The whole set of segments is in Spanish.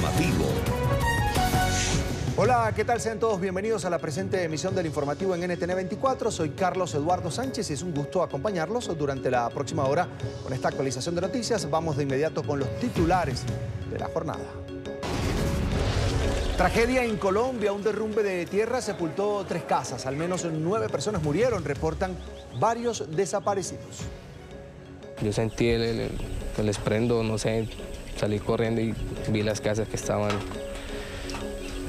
informativo. Hola, ¿qué tal? Sean todos bienvenidos a la presente emisión del informativo en NTN 24. Soy Carlos Eduardo Sánchez y es un gusto acompañarlos durante la próxima hora con esta actualización de noticias. Vamos de inmediato con los titulares de la jornada. Tragedia en Colombia, un derrumbe de tierra sepultó 3 casas. Al menos 9 personas murieron, reportan varios desaparecidos. Yo sentí el estruendo, no sé, salí corriendo y vi las casas que estaban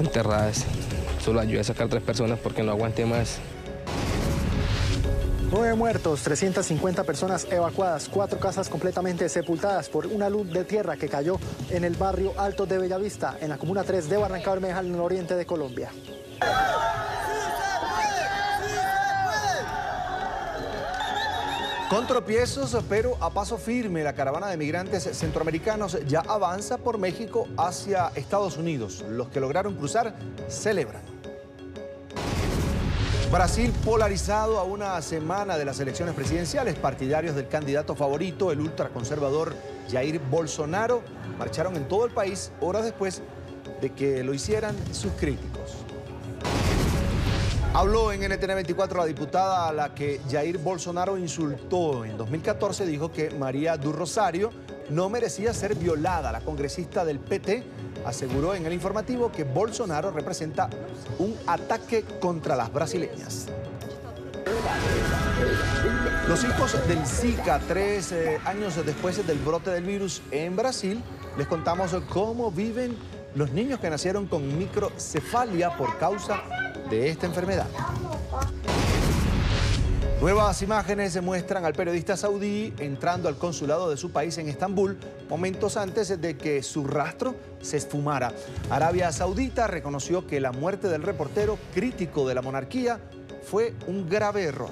enterradas. Solo ayudé a sacar 3 personas porque no aguanté más. 9 muertos, 350 personas evacuadas, 4 casas completamente sepultadas por una luz de tierra que cayó en el barrio Alto de Bellavista, en la Comuna 3 de Barranca Bermeja, en el oriente de Colombia. Con tropiezos, pero a paso firme, la caravana de migrantes centroamericanos ya avanza por México hacia Estados Unidos. Los que lograron cruzar celebran. Brasil polarizado a una semana de las elecciones presidenciales. Partidarios del candidato favorito, el ultraconservador Jair Bolsonaro, marcharon en todo el país horas después de que lo hicieran sus críticos. Habló en NTN 24 la diputada a la que Jair Bolsonaro insultó. En 2014 dijo que María du Rosario no merecía ser violada. La congresista del PT aseguró en el informativo que Bolsonaro representa un ataque contra las brasileñas. Los hijos del Zika, 3 años después del brote del virus en Brasil, les contamos cómo viven los niños que nacieron con microcefalia por causa de esta enfermedad. Nuevas imágenes muestran al periodista saudí entrando al consulado de su país en Estambul momentos antes de que su rastro se esfumara. Arabia Saudita reconoció que la muerte del reportero, crítico de la monarquía, fue un grave error.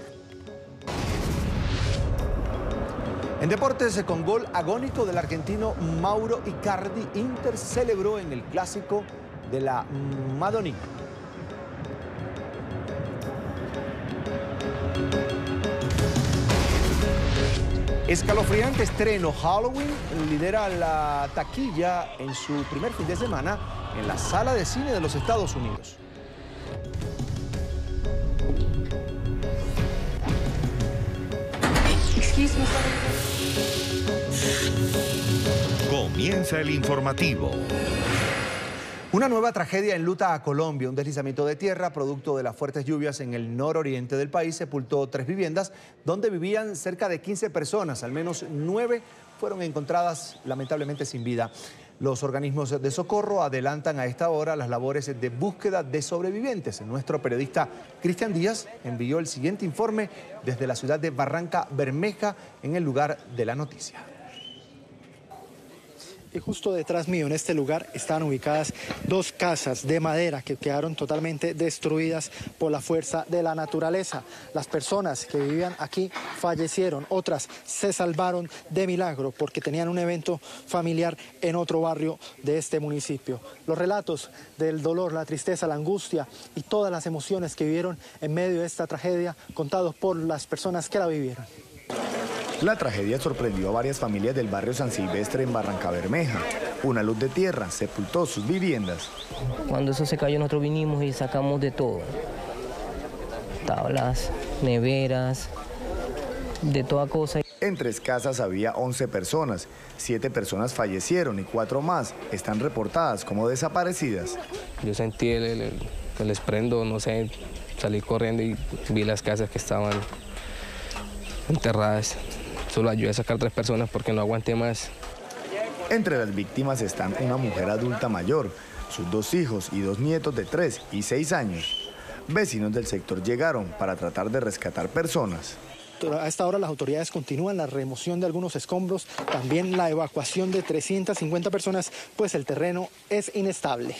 En deportes, con gol agónico del argentino Mauro Icardi, Inter celebró en el clásico de la Madonina. Escalofriante estreno. Halloween lidera la taquilla en su primer fin de semana en la sala de cine de los Estados Unidos. Comienza el informativo. Una nueva tragedia enluta a Colombia. Un deslizamiento de tierra producto de las fuertes lluvias en el nororiente del país sepultó 3 viviendas donde vivían cerca de 15 personas. Al menos 9 fueron encontradas lamentablemente sin vida. Los organismos de socorro adelantan a esta hora las labores de búsqueda de sobrevivientes. Nuestro periodista Cristian Díaz envió el siguiente informe desde la ciudad de Barranca Bermeja, en el lugar de la noticia. Y justo detrás mío, en este lugar, están ubicadas 2 casas de madera que quedaron totalmente destruidas por la fuerza de la naturaleza. Las personas que vivían aquí fallecieron, otras se salvaron de milagro porque tenían un evento familiar en otro barrio de este municipio. Los relatos del dolor, la tristeza, la angustia y todas las emociones que vivieron en medio de esta tragedia, contados por las personas que la vivieron. La tragedia sorprendió a varias familias del barrio San Silvestre en Barranca Bermeja. Una luz de tierra sepultó sus viviendas. Cuando eso se cayó, nosotros vinimos y sacamos de todo. Tablas, neveras, de toda cosa. En 3 casas había 11 personas. 7 personas fallecieron y 4 más están reportadas como desaparecidas. Yo sentí el estruendo, no sé, salí corriendo y vi las casas que estaban enterradas. Solo ayudé a sacar 3 personas porque no aguanté más. Entre las víctimas están una mujer adulta mayor, sus 2 hijos y 2 nietos de 3 y 6 años. Vecinos del sector llegaron para tratar de rescatar personas. A esta hora las autoridades continúan la remoción de algunos escombros, también la evacuación de 350 personas, pues el terreno es inestable.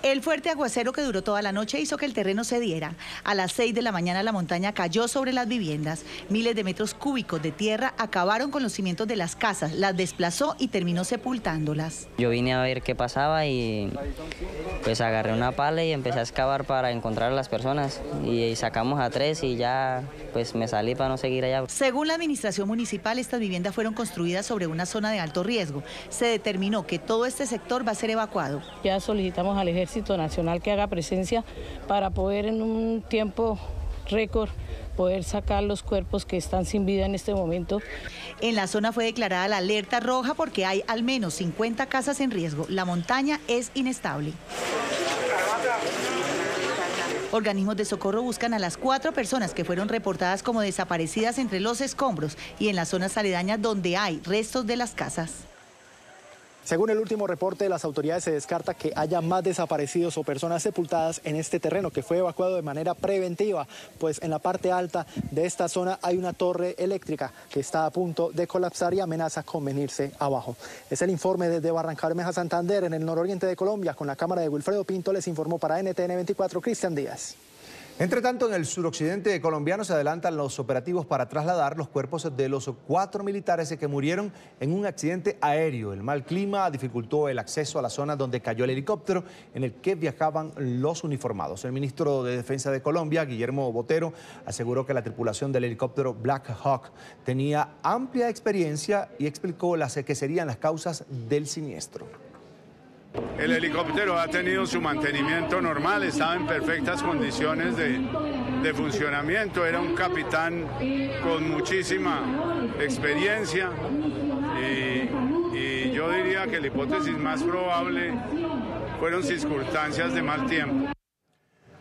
El fuerte aguacero que duró toda la noche hizo que el terreno cediera. A las 6 de la mañana la montaña cayó sobre las viviendas. Miles de metros cúbicos de tierra acabaron con los cimientos de las casas, las desplazó y terminó sepultándolas. Yo vine a ver qué pasaba y pues agarré una pala y empecé a excavar para encontrar a las personas. Y sacamos a 3 y ya pues me salí para no seguir allá. Según la administración municipal, estas viviendas fueron construidas sobre una zona de alto riesgo. Se determinó que todo este sector va a ser evacuado. Ya solicitamos al Ejército Nacional que haga presencia para poder en un tiempo récord poder sacar los cuerpos que están sin vida en este momento. En la zona fue declarada la alerta roja porque hay al menos 50 casas en riesgo. La montaña es inestable. Organismos de socorro buscan a las 4 personas que fueron reportadas como desaparecidas entre los escombros y en las zonas aledañas donde hay restos de las casas. Según el último reporte de las autoridades, se descarta que haya más desaparecidos o personas sepultadas en este terreno que fue evacuado de manera preventiva, pues en la parte alta de esta zona hay una torre eléctrica que está a punto de colapsar y amenaza con venirse abajo. Es el informe desde Barrancabermeja, Santander, en el nororiente de Colombia. Con la cámara de Wilfredo Pinto les informó para NTN 24 Cristian Díaz. Entre tanto, en el suroccidente colombiano se adelantan los operativos para trasladar los cuerpos de los 4 militares que murieron en un accidente aéreo. El mal clima dificultó el acceso a la zona donde cayó el helicóptero en el que viajaban los uniformados. El ministro de Defensa de Colombia, Guillermo Botero, aseguró que la tripulación del helicóptero Black Hawk tenía amplia experiencia y explicó que serían las causas del siniestro. El helicóptero ha tenido su mantenimiento normal, estaba en perfectas condiciones de funcionamiento, era un capitán con muchísima experiencia y yo diría que la hipótesis más probable fueron circunstancias de mal tiempo.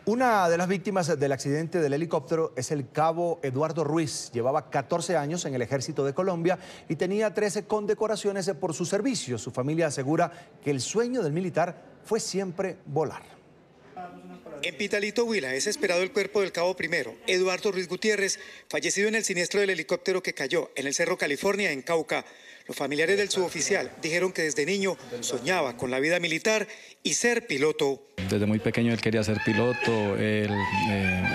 Una de las víctimas del accidente del helicóptero es el cabo Eduardo Ruiz. Llevaba 14 años en el Ejército de Colombia y tenía 13 condecoraciones por su servicio. Su familia asegura que el sueño del militar fue siempre volar. En Pitalito, Huila, es esperado el cuerpo del cabo primero, Eduardo Ruiz Gutiérrez, fallecido en el siniestro del helicóptero que cayó en el Cerro California, en Cauca. Los familiares del suboficial dijeron que desde niño soñaba con la vida militar y ser piloto. Desde muy pequeño él quería ser piloto, él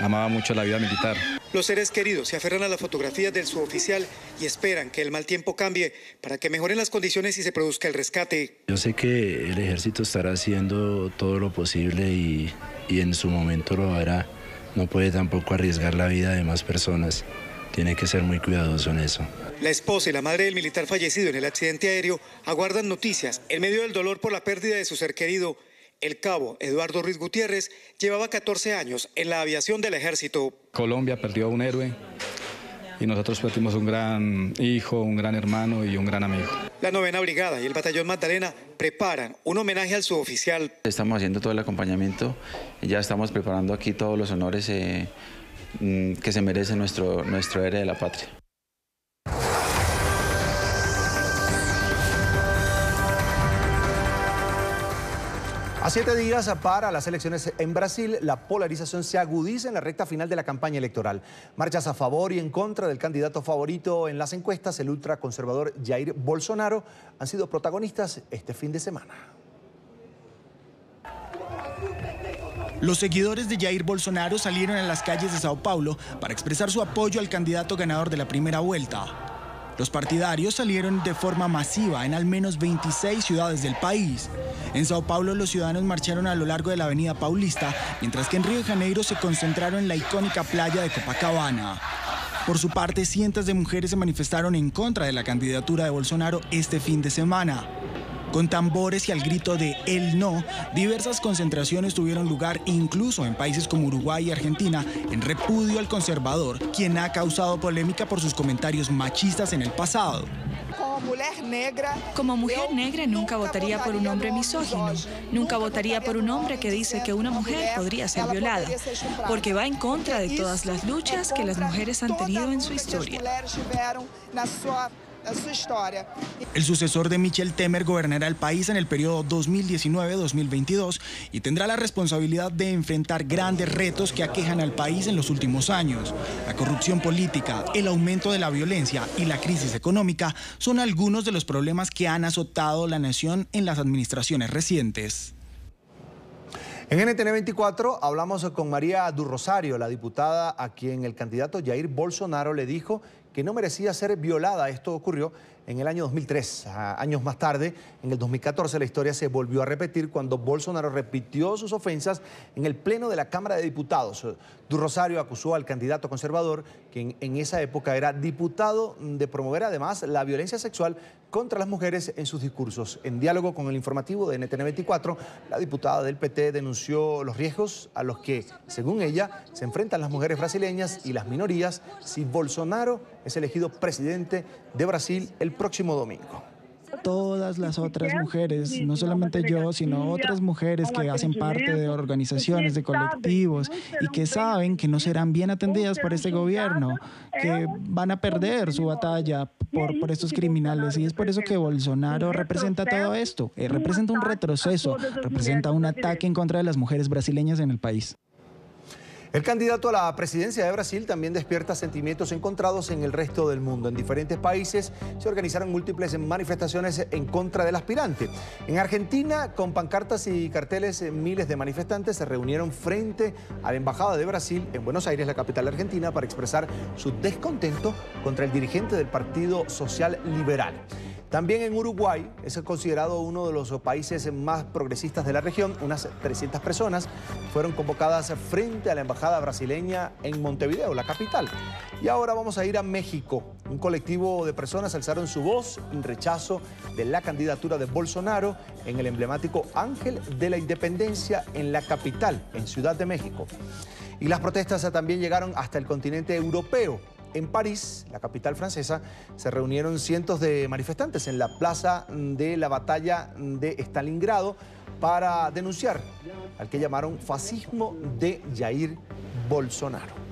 amaba mucho la vida militar. Los seres queridos se aferran a las fotografías del suboficial y esperan que el mal tiempo cambie para que mejoren las condiciones y se produzca el rescate. Yo sé que el ejército estará haciendo todo lo posible y en su momento lo hará. No puede tampoco arriesgar la vida de más personas. Tiene que ser muy cuidadoso en eso. La esposa y la madre del militar fallecido en el accidente aéreo aguardan noticias en medio del dolor por la pérdida de su ser querido. El cabo Eduardo Ruiz Gutiérrez llevaba 14 años en la aviación del ejército. Colombia perdió a un héroe y nosotros perdimos un gran hijo, un gran hermano y un gran amigo. La 9ª Brigada y el Batallón Magdalena preparan un homenaje al suboficial. Estamos haciendo todo el acompañamiento, ya estamos preparando aquí todos los honores que se merece nuestro héroe de la patria. A 7 días para las elecciones en Brasil, la polarización se agudiza en la recta final de la campaña electoral. Marchas a favor y en contra del candidato favorito en las encuestas, el ultraconservador Jair Bolsonaro, han sido protagonistas este fin de semana. Los seguidores de Jair Bolsonaro salieron a las calles de Sao Paulo para expresar su apoyo al candidato ganador de la primera vuelta. Los partidarios salieron de forma masiva en al menos 26 ciudades del país. En Sao Paulo los ciudadanos marcharon a lo largo de la avenida Paulista, mientras que en Río de Janeiro se concentraron en la icónica playa de Copacabana. Por su parte, cientos de mujeres se manifestaron en contra de la candidatura de Bolsonaro este fin de semana. Con tambores y al grito de "El no", diversas concentraciones tuvieron lugar incluso en países como Uruguay y Argentina en repudio al conservador, quien ha causado polémica por sus comentarios machistas en el pasado. Como mujer negra nunca votaría por un hombre misógino, nunca votaría por un hombre que dice que una mujer podría ser violada, porque va en contra de todas las luchas que las mujeres han tenido en su historia. El sucesor de Michel Temer gobernará el país en el periodo 2019-2022 y tendrá la responsabilidad de enfrentar grandes retos que aquejan al país en los últimos años. La corrupción política, el aumento de la violencia y la crisis económica son algunos de los problemas que han azotado la nación en las administraciones recientes. En NTN 24 hablamos con María du Rosario, la diputada a quien el candidato Jair Bolsonaro le dijo que no merecía ser violada. Esto ocurrió en el año 2003. Años más tarde, en el 2014, la historia se volvió a repetir cuando Bolsonaro repitió sus ofensas en el Pleno de la Cámara de Diputados. Du Rosario acusó al candidato conservador, que en esa época era diputado, de promover además la violencia sexual contra las mujeres en sus discursos. En diálogo con el informativo de NTN 24, la diputada del PT denunció los riesgos a los que, según ella, se enfrentan las mujeres brasileñas y las minorías si Bolsonaro es elegido presidente de Brasil el próximo domingo. Todas las otras mujeres, no solamente yo, sino otras mujeres que hacen parte de organizaciones, de colectivos y que saben que no serán bien atendidas por este gobierno, que van a perder su batalla por estos criminales. Y es por eso que Bolsonaro representa todo esto, representa un retroceso, representa un ataque en contra de las mujeres brasileñas en el país. El candidato a la presidencia de Brasil también despierta sentimientos encontrados en el resto del mundo. En diferentes países se organizaron múltiples manifestaciones en contra del aspirante. En Argentina, con pancartas y carteles, miles de manifestantes se reunieron frente a la Embajada de Brasil en Buenos Aires, la capital argentina, para expresar su descontento contra el dirigente del Partido Social Liberal. También en Uruguay, es considerado uno de los países más progresistas de la región. Unas 300 personas fueron convocadas frente a la embajada brasileña en Montevideo, la capital. Y ahora vamos a ir a México. Un colectivo de personas alzaron su voz en rechazo de la candidatura de Bolsonaro en el emblemático Ángel de la Independencia en la capital, en Ciudad de México. Y las protestas también llegaron hasta el continente europeo. En París, la capital francesa, se reunieron cientos de manifestantes en la plaza de la batalla de Stalingrado para denunciar al que llamaron fascismo de Jair Bolsonaro.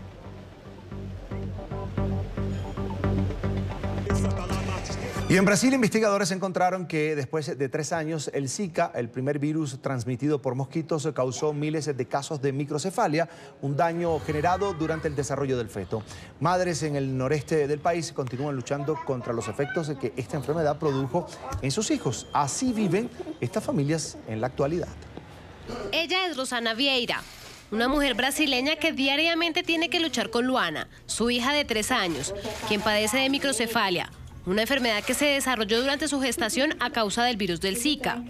Y en Brasil, investigadores encontraron que después de 3 años, el Zika, el primer virus transmitido por mosquitos, causó miles de casos de microcefalia, un daño generado durante el desarrollo del feto. Madres en el noreste del país continúan luchando contra los efectos que esta enfermedad produjo en sus hijos. Así viven estas familias en la actualidad. Ella es Rosana Vieira, una mujer brasileña que diariamente tiene que luchar con Luana, su hija de 3 años, quien padece de microcefalia, una enfermedad que se desarrolló durante su gestación a causa del virus del Zika.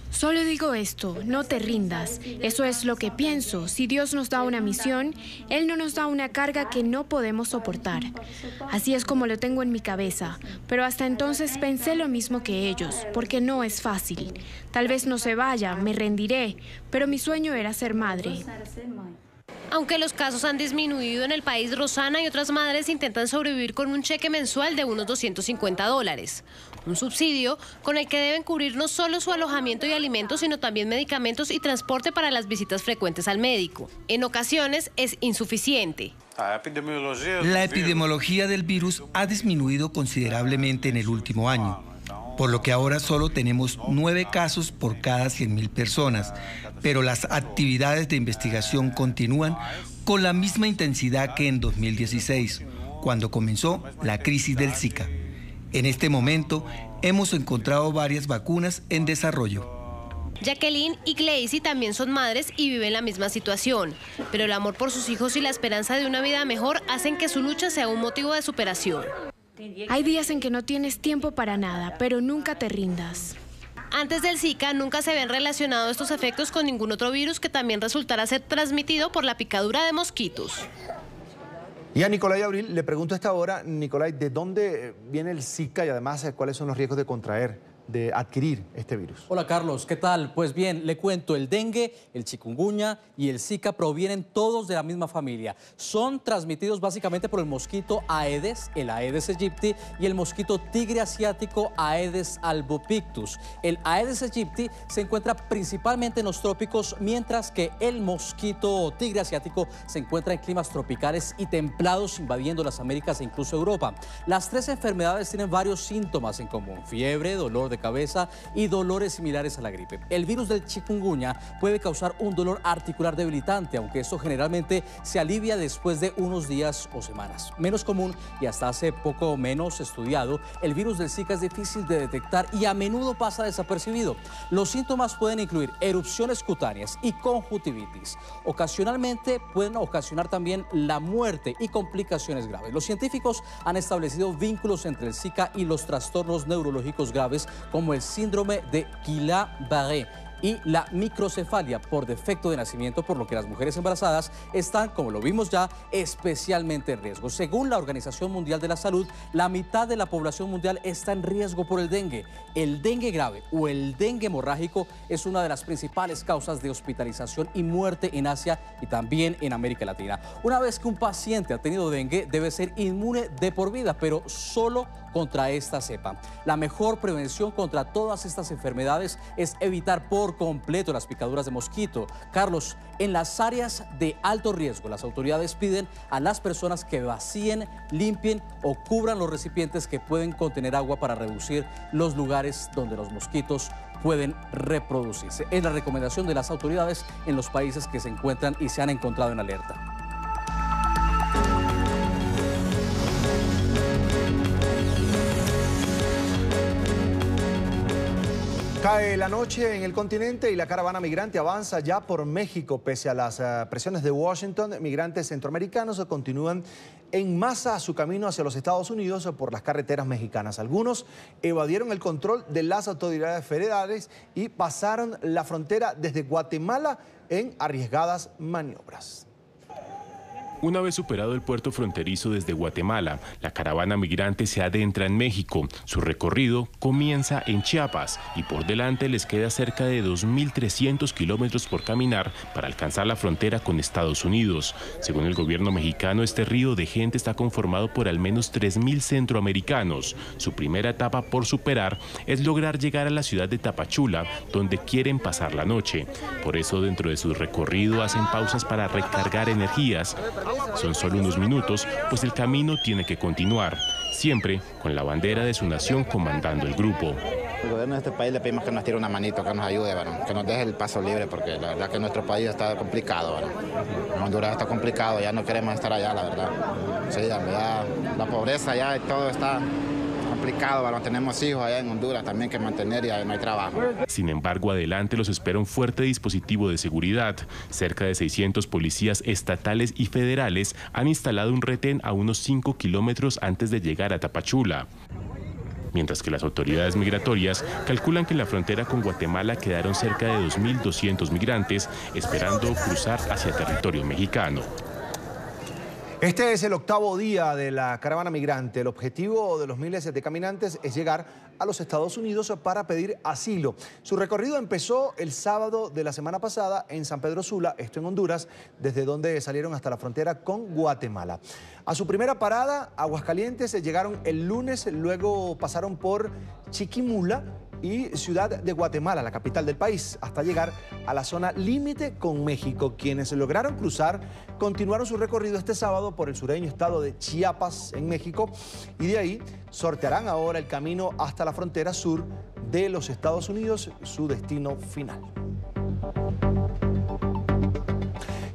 Solo digo esto, no te rindas. Eso es lo que pienso. Si Dios nos da una misión, Él no nos da una carga que no podemos soportar. Así es como lo tengo en mi cabeza. Pero hasta entonces pensé lo mismo que ellos, porque no es fácil. Tal vez no se vaya, me rendiré, pero mi sueño era ser madre. Aunque los casos han disminuido en el país, Rosana y otras madres intentan sobrevivir con un cheque mensual de unos $250. Un subsidio con el que deben cubrir no solo su alojamiento y alimentos, sino también medicamentos y transporte para las visitas frecuentes al médico. En ocasiones es insuficiente. La epidemiología del virus ha disminuido considerablemente en el último año, por lo que ahora solo tenemos 9 casos por cada 100.000 personas, pero las actividades de investigación continúan con la misma intensidad que en 2016, cuando comenzó la crisis del Zika. En este momento hemos encontrado varias vacunas en desarrollo. Jacqueline y Gleisi también son madres y viven la misma situación, pero el amor por sus hijos y la esperanza de una vida mejor hacen que su lucha sea un motivo de superación. Hay días en que no tienes tiempo para nada, pero nunca te rindas. Antes del Zika nunca se habían relacionado estos efectos con ningún otro virus que también resultara ser transmitido por la picadura de mosquitos. Y a Nicolai Abril le pregunto a esta hora, Nicolai, ¿de dónde viene el Zika y además cuáles son los riesgos de adquirir este virus? Hola Carlos, ¿qué tal? Pues bien, le cuento, el dengue, el chikungunya y el Zika provienen todos de la misma familia. Son transmitidos básicamente por el mosquito Aedes, el Aedes aegypti, y el mosquito tigre asiático Aedes albopictus. El Aedes aegypti se encuentra principalmente en los trópicos, mientras que el mosquito tigre asiático se encuentra en climas tropicales y templados, invadiendo las Américas e incluso Europa. Las 3 enfermedades tienen varios síntomas en común: fiebre, dolor de de cabeza y dolores similares a la gripe. El virus del chikungunya puede causar un dolor articular debilitante, aunque esto generalmente se alivia después de unos días o semanas. Menos común y hasta hace poco menos estudiado, el virus del Zika es difícil de detectar y a menudo pasa desapercibido. Los síntomas pueden incluir erupciones cutáneas y conjuntivitis. Ocasionalmente pueden ocasionar también la muerte y complicaciones graves. Los científicos han establecido vínculos entre el Zika y los trastornos neurológicos graves como el síndrome de Guillain-Barré y la microcefalia por defecto de nacimiento, por lo que las mujeres embarazadas están, como lo vimos ya, especialmente en riesgo. Según la Organización Mundial de la Salud, la mitad de la población mundial está en riesgo por el dengue. El dengue grave o el dengue hemorrágico es una de las principales causas de hospitalización y muerte en Asia y también en América Latina. Una vez que un paciente ha tenido dengue, debe ser inmune de por vida, pero solo contra esta cepa. La mejor prevención contra todas estas enfermedades es evitar por completo las picaduras de mosquito. Carlos, en las áreas de alto riesgo, las autoridades piden a las personas que vacíen, limpien o cubran los recipientes que pueden contener agua para reducir los lugares donde los mosquitos pueden reproducirse. Es la recomendación de las autoridades en los países que se encuentran y se han encontrado en alerta. Cae la noche en el continente y la caravana migrante avanza ya por México. Pese a las presiones de Washington, migrantes centroamericanos continúan en masa su camino hacia los Estados Unidos por las carreteras mexicanas. Algunos evadieron el control de las autoridades federales y pasaron la frontera desde Guatemala en arriesgadas maniobras. Una vez superado el puerto fronterizo desde Guatemala, la caravana migrante se adentra en México. Su recorrido comienza en Chiapas y por delante les queda cerca de 2.300 kilómetros por caminar para alcanzar la frontera con Estados Unidos. Según el gobierno mexicano, este río de gente está conformado por al menos 3.000 centroamericanos. Su primera etapa por superar es lograr llegar a la ciudad de Tapachula, donde quieren pasar la noche. Por eso, dentro de su recorrido hacen pausas para recargar energías. Son solo unos minutos, pues el camino tiene que continuar, siempre con la bandera de su nación comandando el grupo. El gobierno de este país le pedimos que nos tire una manito, que nos ayude, bueno, que nos deje el paso libre, porque la verdad que nuestro país está complicado. Bueno. En Honduras está complicado, ya no queremos estar allá, la verdad. Sí, ya la pobreza ya y todo está complicado, bueno, tenemos hijos allá en Honduras también que mantener y no hay trabajo. Sin embargo, adelante los espera un fuerte dispositivo de seguridad. Cerca de 600 policías estatales y federales han instalado un retén a unos 5 kilómetros antes de llegar a Tapachula. Mientras que las autoridades migratorias calculan que en la frontera con Guatemala quedaron cerca de 2.200 migrantes esperando cruzar hacia territorio mexicano. Este es el octavo día de la caravana migrante. El objetivo de los miles de caminantes es llegar a los Estados Unidos para pedir asilo. Su recorrido empezó el sábado de la semana pasada en San Pedro Sula, esto en Honduras, desde donde salieron hasta la frontera con Guatemala. A su primera parada, Aguascalientes, llegaron el lunes, luego pasaron por Chiquimula y Ciudad de Guatemala, la capital del país, hasta llegar a la zona límite con México. Quienes lograron cruzar continuaron su recorrido este sábado por el sureño estado de Chiapas, en México, y de ahí sortearán ahora el camino hasta la frontera sur de los Estados Unidos, su destino final.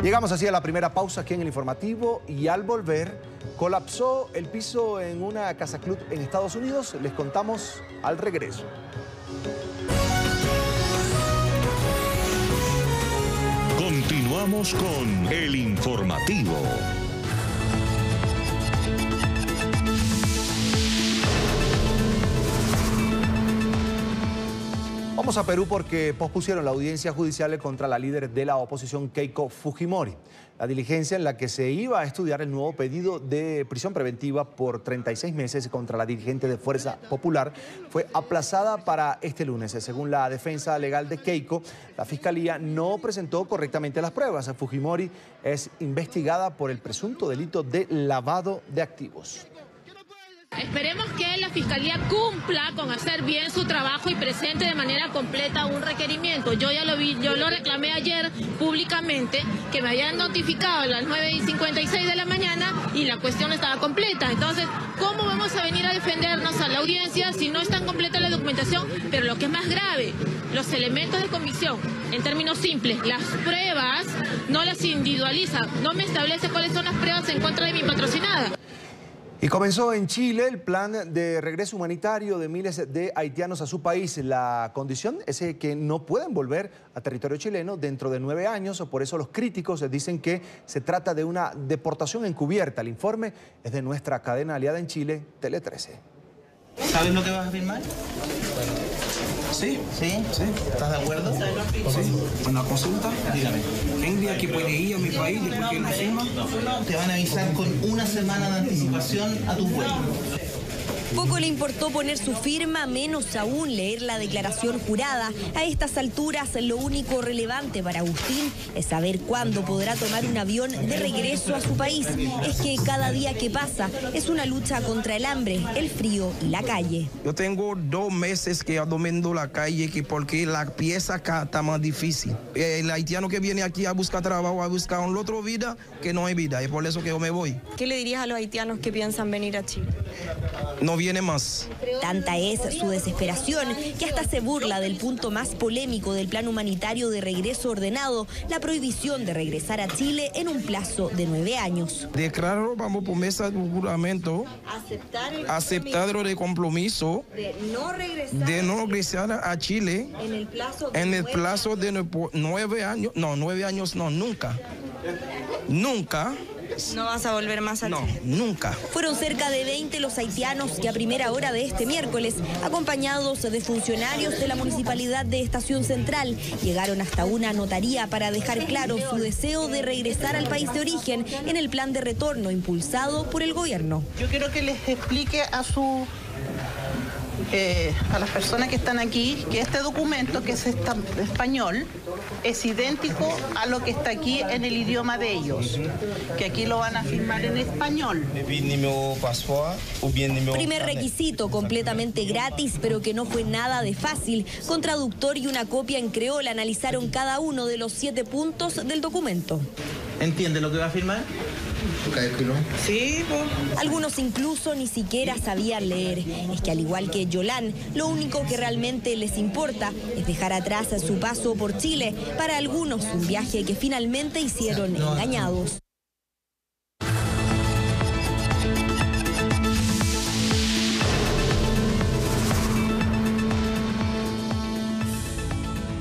Llegamos así a la primera pausa aquí en el informativo y al volver colapsó el piso en una casa club en Estados Unidos. Les contamos al regreso. Continuamos con el informativo. Vamos a Perú porque pospusieron la audiencia judicial contra la líder de la oposición, Keiko Fujimori. La diligencia en la que se iba a estudiar el nuevo pedido de prisión preventiva por 36 meses contra la dirigente de Fuerza Popular fue aplazada para este lunes. Según la defensa legal de Keiko, la fiscalía no presentó correctamente las pruebas. Fujimori es investigada por el presunto delito de lavado de activos. Esperemos que la Fiscalía cumpla con hacer bien su trabajo y presente de manera completa un requerimiento. Yo ya lo vi, yo lo reclamé ayer públicamente, que me habían notificado a las 9:56 de la mañana y la cuestión estaba completa. Entonces, ¿cómo vamos a venir a defendernos a la audiencia si no está completa la documentación? Pero lo que es más grave, los elementos de convicción, en términos simples, las pruebas no las individualiza, no me establece cuáles son las pruebas en contra de mi patrocinada. Y comenzó en Chile el plan de regreso humanitario de miles de haitianos a su país. La condición es que no pueden volver a territorio chileno dentro de 9 años. Por eso los críticos dicen que se trata de una deportación encubierta. El informe es de nuestra cadena aliada en Chile, Tele 13. ¿Sabes lo que vas a firmar? ¿Sí? ¿Sí? ¿Sí? ¿Estás de acuerdo? Sí. Una consulta, dígame. ¿Quién día que puede ir a mi país después que no firma? Te van a avisar con 1 semana de anticipación a tu vuelo. Poco le importó poner su firma, menos aún leer la declaración jurada. A estas alturas, lo único relevante para Agustín es saber cuándo podrá tomar un avión de regreso a su país. Es que cada día que pasa es una lucha contra el hambre, el frío y la calle. Yo tengo 2 meses que ando la calle porque la pieza acá está más difícil. El haitiano que viene aquí a buscar trabajo, a buscar una otra vida, que no hay vida. Es por eso que yo me voy. ¿Qué le dirías a los haitianos que piensan venir a Chile? No viene más. Tanta es su desesperación que hasta se burla del punto más polémico del plan humanitario de regreso ordenado, la prohibición de regresar a Chile en un plazo de 9 años. Declaro, vamos por mesa de juramento, aceptar el compromiso de no regresar a Chile en el plazo de 9 años, no, 9 años no, nunca. Nunca. ¿No vas a volver más a Chile? No, nunca. Fueron cerca de 20 los haitianos que a primera hora de este miércoles, acompañados de funcionarios de la Municipalidad de Estación Central, llegaron hasta una notaría para dejar claro su deseo de regresar al país de origen en el plan de retorno impulsado por el gobierno. Yo quiero que les explique a las personas que están aquí que este documento, que es español, es idéntico a lo que está aquí en el idioma de ellos, que aquí lo van a firmar en español. Primer requisito, completamente gratis, pero que no fue nada de fácil. Con traductor y una copia en creol analizaron cada uno de los 7 puntos del documento. ¿Entiende lo que va a firmar? Sí, pues. Algunos incluso ni siquiera sabían leer. Es que al igual que Yolán, lo único que realmente les importa es dejar atrás su paso por Chile. Para algunos, un viaje que finalmente hicieron engañados.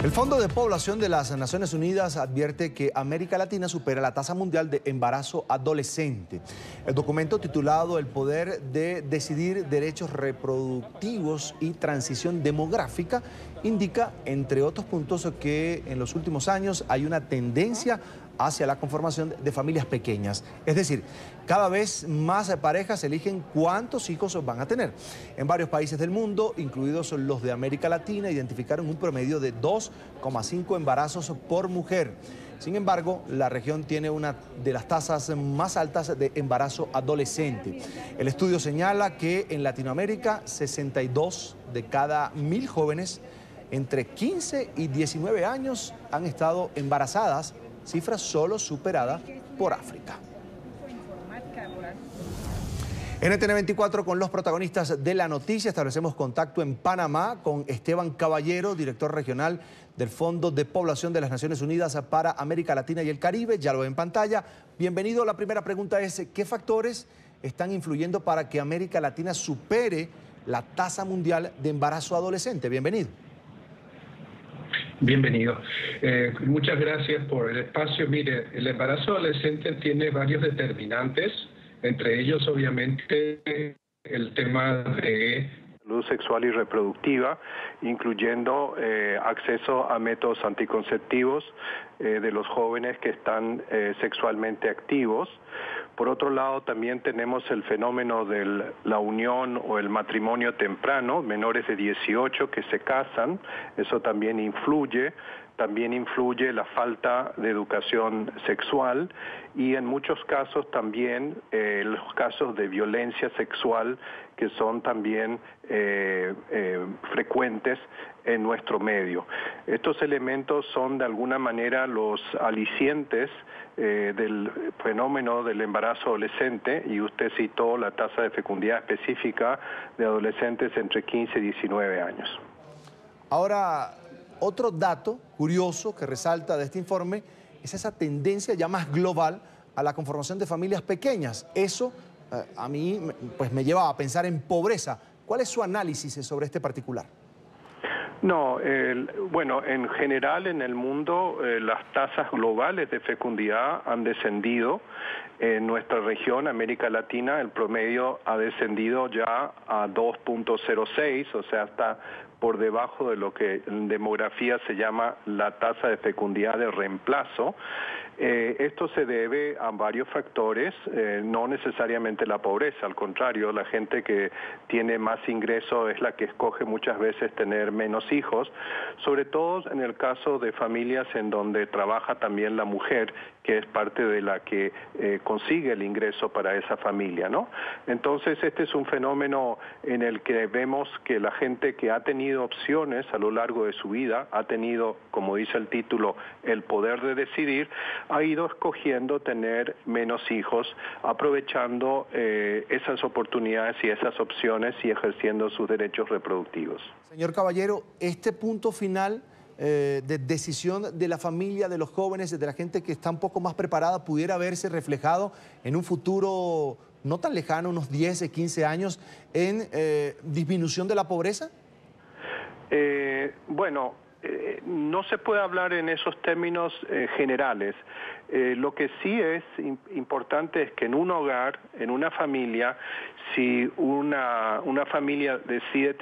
El Fondo de Población de las Naciones Unidas advierte que América Latina supera la tasa mundial de embarazo adolescente. El documento titulado El poder de decidir derechos reproductivos y transición demográfica indica, entre otros puntos, que en los últimos años hay una tendencia hacia la conformación de familias pequeñas. Es decir, cada vez más parejas eligen cuántos hijos van a tener. En varios países del mundo, incluidos los de América Latina, identificaron un promedio de 2,5 embarazos por mujer. Sin embargo, la región tiene una de las tasas más altas de embarazo adolescente. El estudio señala que en Latinoamérica, 62 de cada 1000 jóvenes entre 15 y 19 años han estado embarazadas, cifra solo superada por África. NTN 24 con los protagonistas de la noticia. Establecemos contacto en Panamá con Esteban Caballero, director regional del Fondo de Población de las Naciones Unidas para América Latina y el Caribe. Ya lo ve en pantalla. Bienvenido. La primera pregunta es, ¿qué factores están influyendo para que América Latina supere la tasa mundial de embarazo adolescente? Bienvenido. Bienvenido. Muchas gracias por el espacio. Mire, el embarazo adolescente tiene varios determinantes, entre ellos obviamente el tema de salud sexual y reproductiva, incluyendo acceso a métodos anticonceptivos, de los jóvenes que están sexualmente activos. Por otro lado, también tenemos el fenómeno de la unión o el matrimonio temprano, menores de 18 que se casan, eso también influye. También influye la falta de educación sexual y en muchos casos también los casos de violencia sexual que son también frecuentes en nuestro medio. Estos elementos son de alguna manera los alicientes del fenómeno del embarazo adolescente, y usted citó la tasa de fecundidad específica de adolescentes entre 15 y 19 años. Ahora, otro dato curioso que resalta de este informe es esa tendencia ya más global a la conformación de familias pequeñas. Eso a mí pues me lleva a pensar en pobreza. ¿Cuál es su análisis sobre este particular? No, bueno, en general en el mundo las tasas globales de fecundidad han descendido. En nuestra región, América Latina, el promedio ha descendido ya a 2.06, o sea, está por debajo de lo que en demografía se llama la tasa de fecundidad de reemplazo. Esto se debe a varios factores, no necesariamente la pobreza, al contrario, la gente que tiene más ingreso es la que escoge muchas veces tener menos hijos, sobre todo en el caso de familias en donde trabaja también la mujer, que es parte de la que consigue el ingreso para esa familia, ¿no? Entonces este es un fenómeno en el que vemos que la gente que ha tenido opciones a lo largo de su vida, ha tenido, como dice el título, el poder de decidir, ha ido escogiendo tener menos hijos, aprovechando esas oportunidades y esas opciones y ejerciendo sus derechos reproductivos. Señor Caballero, este punto final de decisión de la familia, de los jóvenes, de la gente que está un poco más preparada, pudiera verse reflejado en un futuro no tan lejano, unos 10, 15 años, en disminución de la pobreza? Bueno, no se puede hablar en esos términos generales. Lo que sí es importante es que en un hogar, en una familia, si una familia decide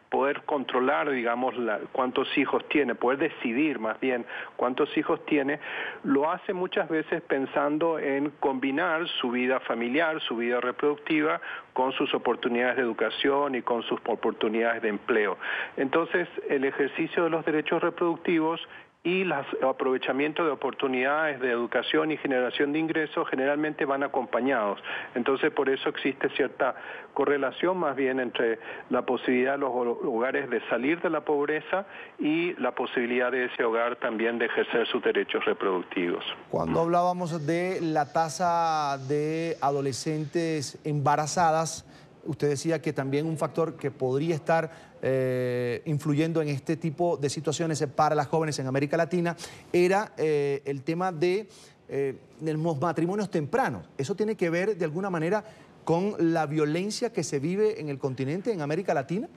poder controlar, digamos, cuántos hijos tiene, poder decidir más bien cuántos hijos tiene, lo hace muchas veces pensando en combinar su vida familiar, su vida reproductiva, con sus oportunidades de educación y con sus oportunidades de empleo. Entonces, el ejercicio de los derechos reproductivos y el aprovechamiento de oportunidades de educación y generación de ingresos generalmente van acompañados. Entonces, por eso existe cierta correlación más bien entre la posibilidad de los hogares de salir de la pobreza y la posibilidad de ese hogar también de ejercer sus derechos reproductivos. Cuando hablábamos de la tasa de adolescentes embarazadas, usted decía que también un factor que podría estar influyendo en este tipo de situaciones para las jóvenes en América Latina era el tema de los matrimonios tempranos. ¿Eso tiene que ver de alguna manera con la violencia que se vive en el continente, en América Latina?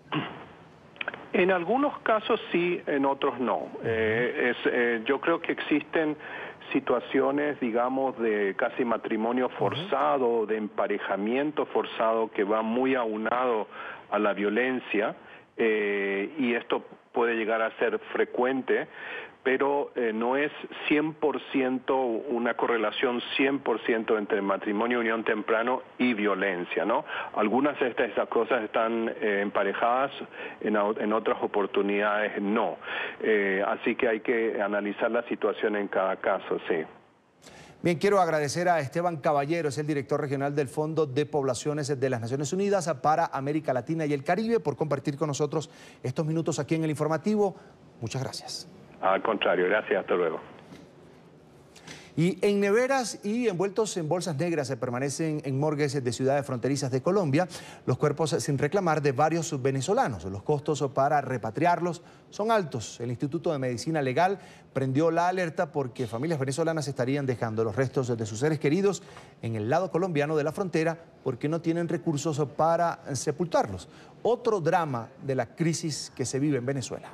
En algunos casos sí, en otros no. Yo creo que existen situaciones, digamos, de casi matrimonio forzado, de emparejamiento forzado que va muy aunado a la violencia, y esto puede llegar a ser frecuente, pero no es 100% una correlación 100% entre matrimonio, unión temprano y violencia, ¿no? Algunas de estas cosas están emparejadas, en otras oportunidades no. Así que hay que analizar la situación en cada caso, sí. Bien, quiero agradecer a Esteban Caballero, es el director regional del Fondo de Poblaciones de las Naciones Unidas para América Latina y el Caribe, por compartir con nosotros estos minutos aquí en el informativo. Muchas gracias. Al contrario, gracias, hasta luego. Y en neveras y envueltos en bolsas negras se permanecen en morgues de ciudades fronterizas de Colombia los cuerpos sin reclamar de varios venezolanos. Los costos para repatriarlos son altos. El Instituto de Medicina Legal prendió la alerta porque familias venezolanas estarían dejando los restos de sus seres queridos en el lado colombiano de la frontera porque no tienen recursos para sepultarlos. Otro drama de la crisis que se vive en Venezuela.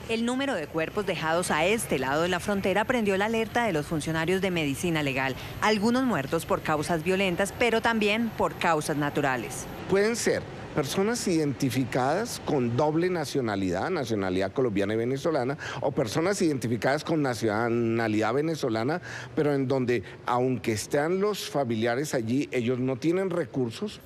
El número de cuerpos dejados a este lado de la frontera prendió la alerta de los funcionarios de medicina legal. Algunos muertos por causas violentas, pero también por causas naturales. Pueden ser personas identificadas con doble nacionalidad, nacionalidad colombiana y venezolana, o personas identificadas con nacionalidad venezolana, pero en donde, aunque estén los familiares allí, ellos no tienen recursos.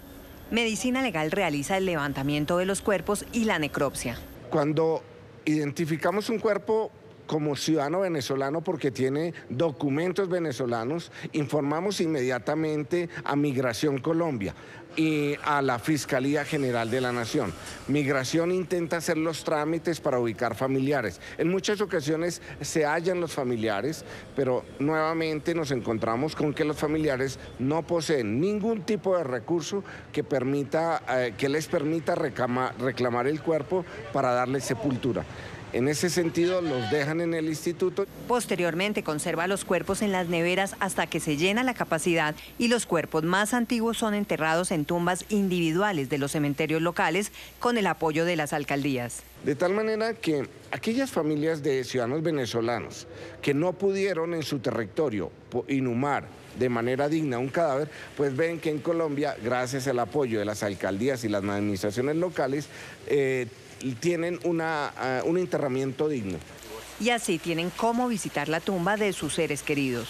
Medicina Legal realiza el levantamiento de los cuerpos y la necropsia. Cuando identificamos un cuerpo como ciudadano venezolano porque tiene documentos venezolanos, informamos inmediatamente a Migración Colombia y a la Fiscalía General de la Nación. Migración intenta hacer los trámites para ubicar familiares. En muchas ocasiones se hallan los familiares, pero nuevamente nos encontramos con que los familiares no poseen ningún tipo de recurso que les permita reclamar el cuerpo para darle sepultura. En ese sentido, los dejan en el instituto. Posteriormente conserva los cuerpos en las neveras hasta que se llena la capacidad y los cuerpos más antiguos son enterrados en tumbas individuales de los cementerios locales con el apoyo de las alcaldías. De tal manera que aquellas familias de ciudadanos venezolanos que no pudieron en su territorio inhumar de manera digna un cadáver, pues ven que en Colombia, gracias al apoyo de las alcaldías y las administraciones locales, tienen un enterramiento digno. Y así tienen cómo visitar la tumba de sus seres queridos.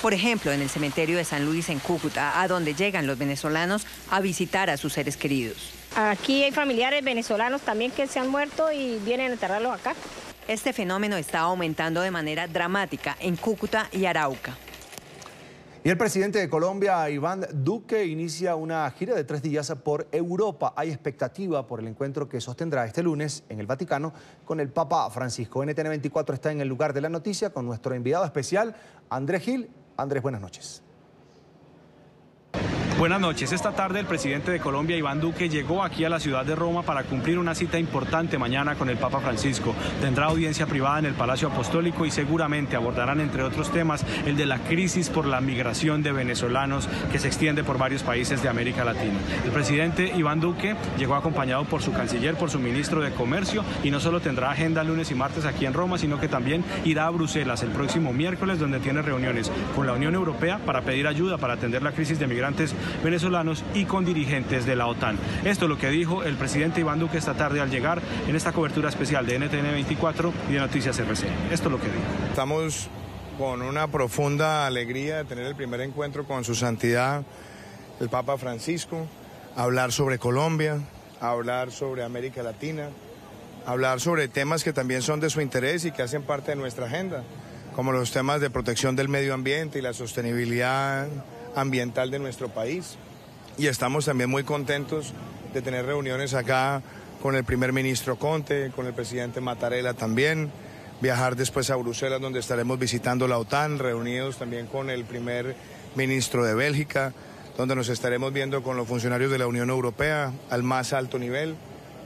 Por ejemplo, en el cementerio de San Luis en Cúcuta, a donde llegan los venezolanos a visitar a sus seres queridos. Aquí hay familiares venezolanos también que se han muerto y vienen a enterrarlos acá. Este fenómeno está aumentando de manera dramática en Cúcuta y Arauca. Y el presidente de Colombia, Iván Duque, inicia una gira de 3 días por Europa. Hay expectativa por el encuentro que sostendrá este lunes en el Vaticano con el Papa Francisco. NTN 24 está en el lugar de la noticia con nuestro enviado especial, Andrés Gil. Andrés, buenas noches. Buenas noches. Esta tarde el presidente de Colombia, Iván Duque, llegó aquí a la ciudad de Roma para cumplir una cita importante mañana con el Papa Francisco. Tendrá audiencia privada en el Palacio Apostólico y seguramente abordarán, entre otros temas, el de la crisis por la migración de venezolanos que se extiende por varios países de América Latina. El presidente Iván Duque llegó acompañado por su canciller, por su ministro de Comercio, y no solo tendrá agenda lunes y martes aquí en Roma, sino que también irá a Bruselas el próximo miércoles, donde tiene reuniones con la Unión Europea para pedir ayuda para atender la crisis de migrantes venezolanos y con dirigentes de la OTAN. Esto es lo que dijo el presidente Iván Duque esta tarde al llegar en esta cobertura especial de NTN 24 y de Noticias RCN. Esto es lo que dijo. Estamos con una profunda alegría de tener el primer encuentro con su santidad, el Papa Francisco, hablar sobre Colombia, hablar sobre América Latina, hablar sobre temas que también son de su interés y que hacen parte de nuestra agenda, como los temas de protección del medio ambiente y la sostenibilidad ambiental de nuestro país. Y estamos también muy contentos de tener reuniones acá con el primer ministro Conte, con el presidente Mattarella también, viajar después a Bruselas, donde estaremos visitando la OTAN, reunidos también con el primer ministro de Bélgica, donde nos estaremos viendo con los funcionarios de la Unión Europea al más alto nivel,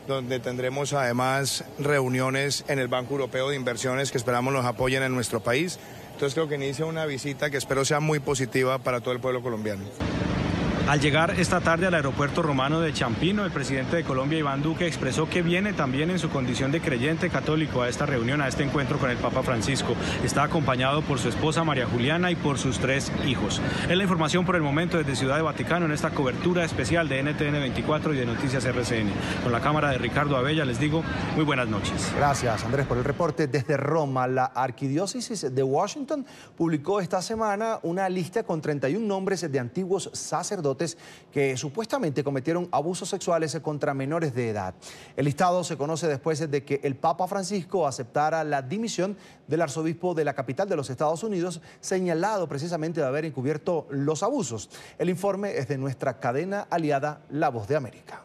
donde tendremos además reuniones en el Banco Europeo de Inversiones que esperamos nos apoyen en nuestro país. Entonces creo que inicia una visita que espero sea muy positiva para todo el pueblo colombiano. Al llegar esta tarde al aeropuerto romano de Champino, el presidente de Colombia, Iván Duque, expresó que viene también en su condición de creyente católico a esta reunión, a este encuentro con el Papa Francisco. Está acompañado por su esposa María Juliana y por sus 3 hijos. Es la información por el momento desde Ciudad de Vaticano en esta cobertura especial de NTN 24 y de Noticias RCN. Con la cámara de Ricardo Abella les digo muy buenas noches. Gracias, Andrés, por el reporte. Desde Roma, la Arquidiócesis de Washington publicó esta semana una lista con 31 nombres de antiguos sacerdotes que supuestamente cometieron abusos sexuales contra menores de edad. El listado se conoce después de que el Papa Francisco aceptara la dimisión del arzobispo de la capital de los Estados Unidos, señalado precisamente de haber encubierto los abusos. El informe es de nuestra cadena aliada La Voz de América.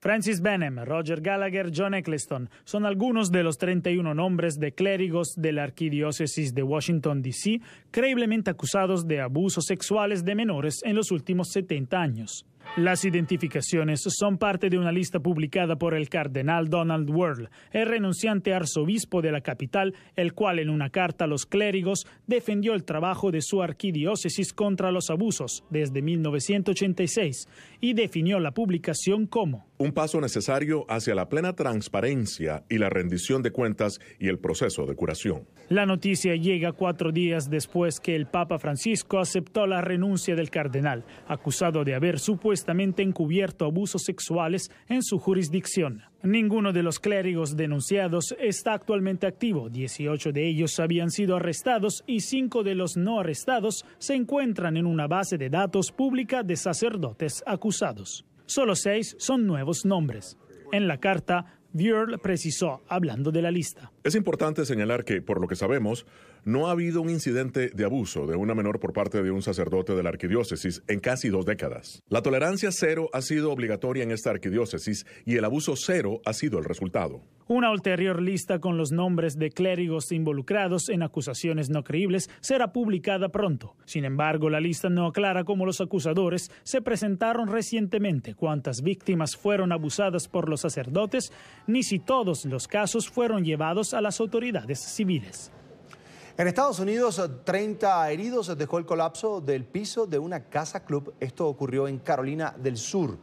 Francis Benham, Roger Gallagher, John Eccleston son algunos de los 31 nombres de clérigos de la Arquidiócesis de Washington, D.C., creíblemente acusados de abusos sexuales de menores en los últimos 70 años. Las identificaciones son parte de una lista publicada por el cardenal Donald Wuerl, el renunciante arzobispo de la capital, el cual en una carta a los clérigos defendió el trabajo de su arquidiócesis contra los abusos desde 1986 y definió la publicación como un paso necesario hacia la plena transparencia y la rendición de cuentas y el proceso de curación. La noticia llega 4 días después que el Papa Francisco aceptó la renuncia del cardenal, acusado de haber supuestamente encubierto abusos sexuales en su jurisdicción. Ninguno de los clérigos denunciados está actualmente activo. 18 de ellos habían sido arrestados y 5 de los no arrestados se encuentran en una base de datos pública de sacerdotes acusados. Solo 6 son nuevos nombres. En la carta, Wuerl precisó, hablando de la lista. Es importante señalar que, por lo que sabemos, no ha habido un incidente de abuso de una menor por parte de un sacerdote de la arquidiócesis en casi 2 décadas. La tolerancia cero ha sido obligatoria en esta arquidiócesis y el abuso cero ha sido el resultado. Una ulterior lista con los nombres de clérigos involucrados en acusaciones no creíbles será publicada pronto. Sin embargo, la lista no aclara cómo los acusadores se presentaron recientemente, cuántas víctimas fueron abusadas por los sacerdotes, ni si todos los casos fueron llevados a las autoridades civiles. En Estados Unidos, 30 heridos dejó el colapso del piso de una casa club. Esto ocurrió en Carolina del Sur.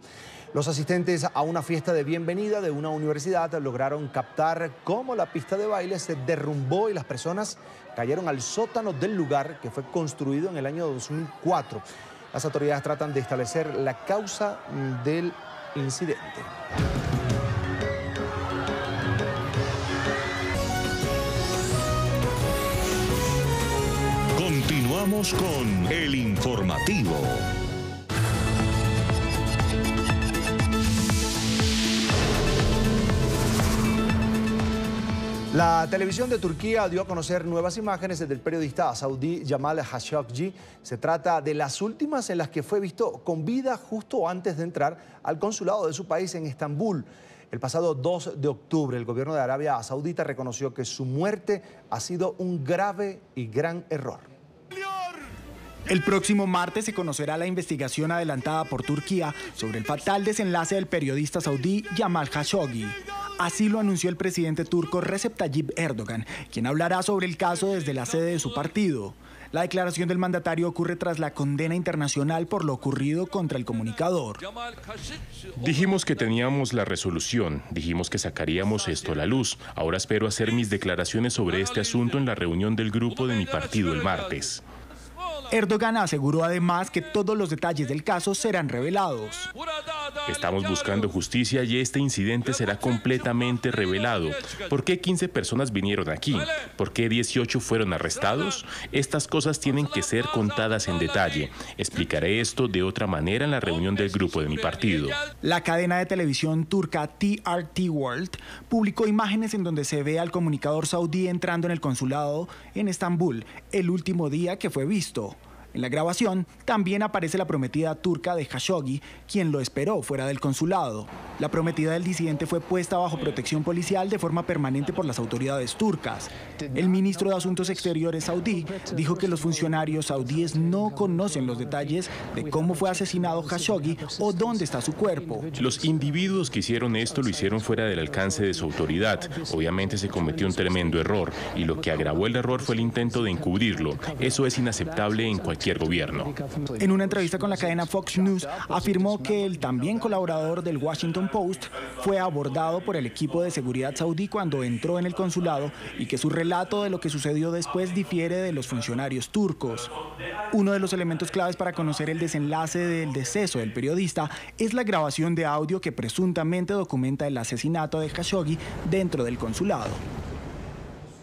Los asistentes a una fiesta de bienvenida de una universidad lograron captar cómo la pista de baile se derrumbó y las personas cayeron al sótano del lugar, que fue construido en el año 2004. Las autoridades tratan de establecer la causa del incidente. Continuamos con el informativo. La televisión de Turquía dio a conocer nuevas imágenes del periodista saudí Jamal Khashoggi. Se trata de las últimas en las que fue visto con vida justo antes de entrar al consulado de su país en Estambul. El pasado 2 de octubre, el gobierno de Arabia Saudita reconoció que su muerte ha sido un grave y gran error. El próximo martes se conocerá la investigación adelantada por Turquía sobre el fatal desenlace del periodista saudí Jamal Khashoggi. Así lo anunció el presidente turco Recep Tayyip Erdogan, quien hablará sobre el caso desde la sede de su partido. La declaración del mandatario ocurre tras la condena internacional por lo ocurrido contra el comunicador. Dijimos que teníamos la resolución, dijimos que sacaríamos esto a la luz. Ahora espero hacer mis declaraciones sobre este asunto en la reunión del grupo de mi partido el martes. Erdogan aseguró además que todos los detalles del caso serán revelados. Estamos buscando justicia y este incidente será completamente revelado. ¿Por qué 15 personas vinieron aquí? ¿Por qué 18 fueron arrestados? Estas cosas tienen que ser contadas en detalle. Explicaré esto de otra manera en la reunión del grupo de mi partido. La cadena de televisión turca TRT World publicó imágenes en donde se ve al comunicador saudí entrando en el consulado en Estambul, el último día que fue visto. En la grabación también aparece la prometida turca de Khashoggi, quien lo esperó fuera del consulado. La prometida del disidente fue puesta bajo protección policial de forma permanente por las autoridades turcas. El ministro de Asuntos Exteriores saudí dijo que los funcionarios saudíes no conocen los detalles de cómo fue asesinado Khashoggi o dónde está su cuerpo. Los individuos que hicieron esto lo hicieron fuera del alcance de su autoridad. Obviamente se cometió un tremendo error y lo que agravó el error fue el intento de encubrirlo. Eso es inaceptable en cualquier gobierno. En una entrevista con la cadena Fox News, afirmó que el también colaborador del Washington Post fue abordado por el equipo de seguridad saudí cuando entró en el consulado y que su relato de lo que sucedió después difiere de los funcionarios turcos. Uno de los elementos claves para conocer el desenlace del deceso del periodista es la grabación de audio que presuntamente documenta el asesinato de Khashoggi dentro del consulado.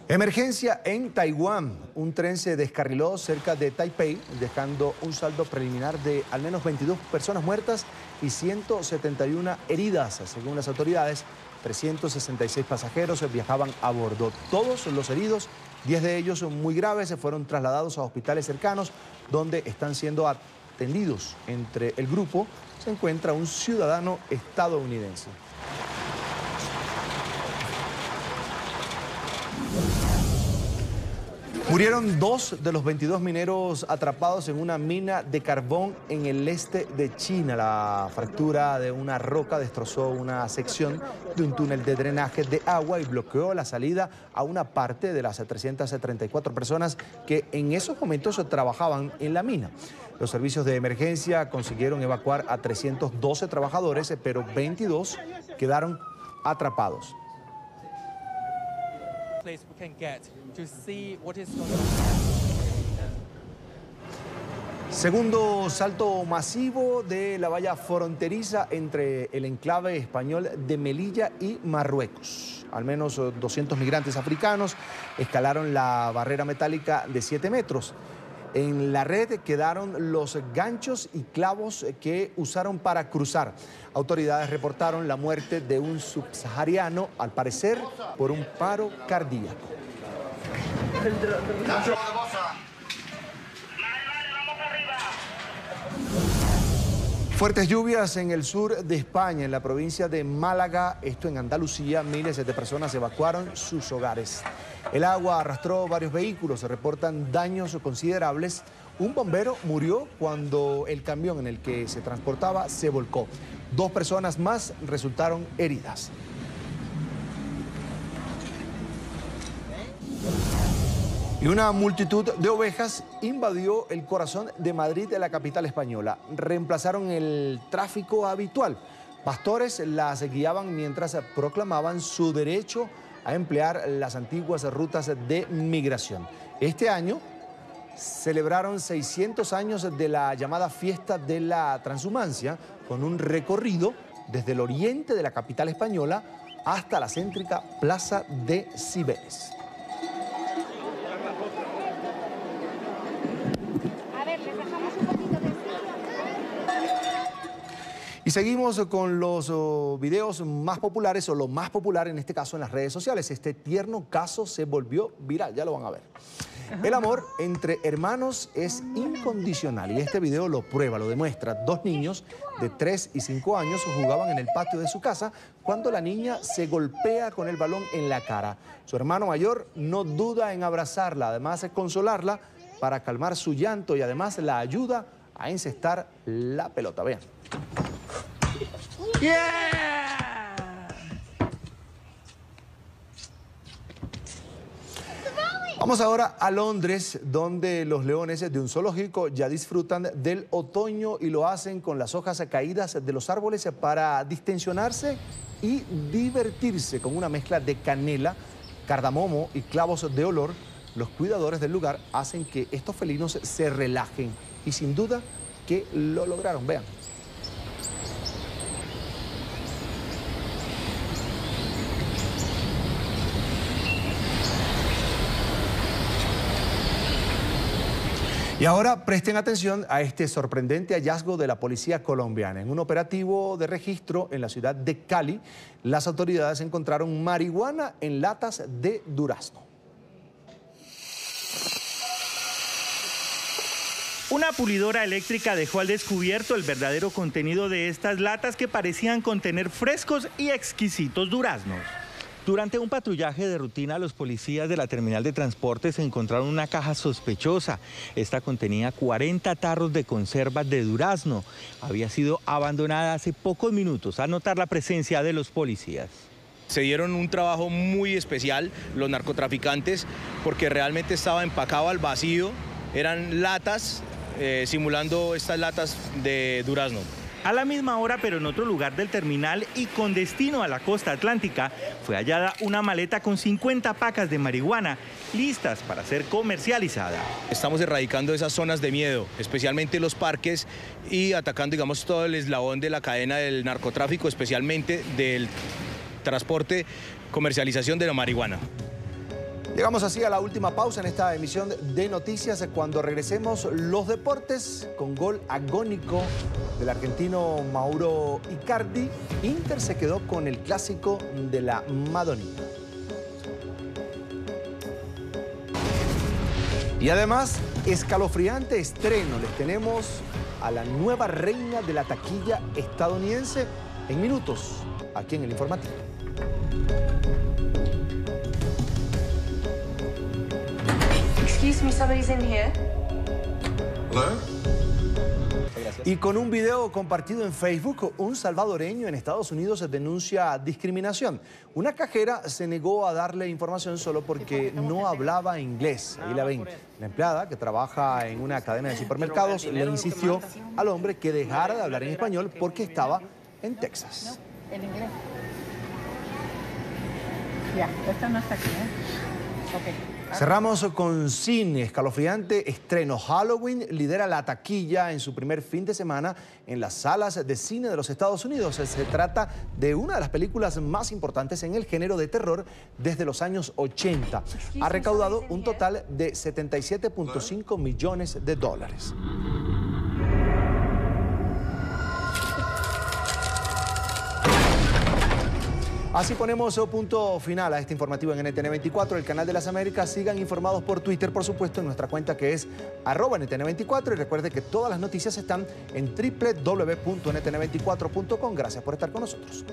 Emergencia en Taiwán. Un tren se descarriló cerca de Taipei, dejando un saldo preliminar de al menos 22 personas muertas y 171 heridas. Según las autoridades, 366 pasajeros viajaban a bordo. Todos los heridos, 10 de ellos son muy graves, se fueron trasladados a hospitales cercanos, donde están siendo atendidos. Entre el grupo se encuentra un ciudadano estadounidense. Murieron 2 de los 22 mineros atrapados en una mina de carbón en el este de China. La fractura de una roca destrozó una sección de un túnel de drenaje de agua y bloqueó la salida a una parte de las 334 personas que en esos momentos trabajaban en la mina. Los servicios de emergencia consiguieron evacuar a 312 trabajadores, pero 22 quedaron atrapados. Segundo salto masivo de la valla fronteriza entre el enclave español de Melilla y Marruecos. Al menos 200 migrantes africanos escalaron la barrera metálica de 7 metros. En la red quedaron los ganchos y clavos que usaron para cruzar. Autoridades reportaron la muerte de un subsahariano, al parecer por un paro cardíaco. Fuertes lluvias en el sur de España, en la provincia de Málaga, esto en Andalucía, miles de personas evacuaron sus hogares. El agua arrastró varios vehículos, se reportan daños considerables. Un bombero murió cuando el camión en el que se transportaba se volcó. 2 personas más resultaron heridas. Y una multitud de ovejas invadió el corazón de Madrid, de la capital española. Reemplazaron el tráfico habitual. Pastores las guiaban mientras proclamaban su derecho a emplear las antiguas rutas de migración. Este año celebraron 600 años de la llamada Fiesta de la Transhumancia, con un recorrido desde el oriente de la capital española hasta la céntrica Plaza de Cibeles. Y seguimos con los videos más populares, o lo más popular en este caso en las redes sociales. Este tierno caso se volvió viral, ya lo van a ver. El amor entre hermanos es incondicional y este video lo prueba, lo demuestra. 2 niños de 3 y 5 años jugaban en el patio de su casa cuando la niña se golpea con el balón en la cara. Su hermano mayor no duda en abrazarla, además de consolarla para calmar su llanto, y además la ayuda a encestar la pelota. Vean. Yeah. Vamos ahora a Londres, donde los leones de un zoológico ya disfrutan del otoño y lo hacen con las hojas caídas de los árboles para distensionarse y divertirse con una mezcla de canela, cardamomo y clavos de olor. Los cuidadores del lugar hacen que estos felinos se relajen y sin duda que lo lograron. Vean. Y ahora presten atención a este sorprendente hallazgo de la policía colombiana. En un operativo de registro en la ciudad de Cali, las autoridades encontraron marihuana en latas de durazno. Una pulidora eléctrica dejó al descubierto el verdadero contenido de estas latas que parecían contener frescos y exquisitos duraznos. Durante un patrullaje de rutina, los policías de la terminal de transportes encontraron una caja sospechosa. Esta contenía 40 tarros de conservas de durazno. Había sido abandonada hace pocos minutos, al notar la presencia de los policías. Se dieron un trabajo muy especial los narcotraficantes, porque realmente estaba empacado al vacío. Eran latas, simulando estas latas de durazno. A la misma hora, pero en otro lugar del terminal y con destino a la costa atlántica, fue hallada una maleta con 50 pacas de marihuana, listas para ser comercializada. Estamos erradicando esas zonas de miedo, especialmente los parques, y atacando, digamos, todo el eslabón de la cadena del narcotráfico, especialmente del transporte, comercialización de la marihuana. Llegamos así a la última pausa en esta emisión de noticias. Cuando regresemos, los deportes con gol agónico del argentino Mauro Icardi. Inter se quedó con el clásico de la Madonina. Y además, escalofriante estreno. Les tenemos a la nueva reina de la taquilla estadounidense en minutos, aquí en el Informativo. Excuse me, somebody's in here. Y con un video compartido en Facebook, un salvadoreño en Estados Unidos denuncia discriminación. Una cajera se negó a darle información solo porque no hablaba inglés. Ahí la ven. La empleada, que trabaja en una cadena de supermercados, le insistió al hombre que dejara de hablar en español porque estaba en Texas. En inglés. Ya, esto no está aquí, Ok. Cerramos con cine. Escalofriante estreno. Halloween lidera la taquilla en su primer fin de semana en las salas de cine de los Estados Unidos. Se trata de una de las películas más importantes en el género de terror desde los años 80. Ha recaudado un total de $77.5 millones. Así ponemos punto final a este informativo en NTN24, el canal de las Américas. Sigan informados por Twitter, por supuesto, en nuestra cuenta que es @NTN24. Y recuerde que todas las noticias están en www.ntn24.com. Gracias por estar con nosotros.